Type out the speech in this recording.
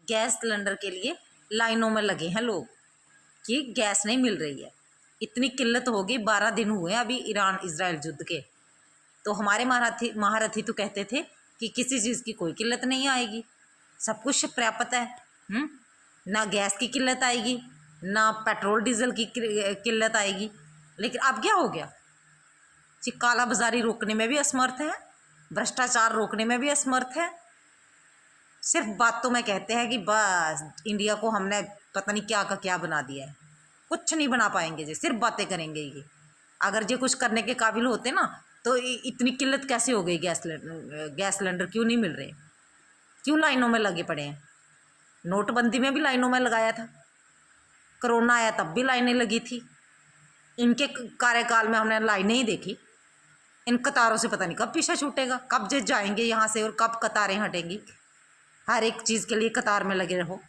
Gas cylinder के लिए लाइनों में लगे हैं लोग कि गैस नहीं मिल रही है। इतनी किल्लत हो गई, 12 दिन हुए अभी ईरान इजराइल युद्ध के। तो हमारे महारथी तो कहते थे कि किसी चीज़ की कोई किल्लत नहीं आएगी, सब कुछ पर्याप्त है। ना गैस की किल्लत आएगी, ना पेट्रोल डीजल की किल्लत आएगी। लेकिन अब क्या हो गया जी, काला बाजारी रोकने में भी असमर्थ है, भ्रष्टाचार रोकने में भी असमर्थ है। सिर्फ बातों में कहते हैं कि बस इंडिया को हमने पता नहीं क्या का क्या बना दिया है। कुछ नहीं बना पाएंगे जी, सिर्फ बातें करेंगे ये। अगर ये कुछ करने के काबिल होते ना तो इतनी किल्लत कैसे हो गई। गैस सिलेंडर क्यों नहीं मिल रहे, क्यों लाइनों में लगे पड़े हैं। नोटबंदी में भी लाइनों में लगाया था, कोरोना आया तब भी लाइनें लगी थी। इनके कार्यकाल में हमने लाइनें ही देखी। इन कतारों से पता नहीं कब पीछा छूटेगा, कब जे जाएंगे यहाँ से और कब कतारें हटेंगी। हर एक चीज़ के लिए कतार में लगे रहो।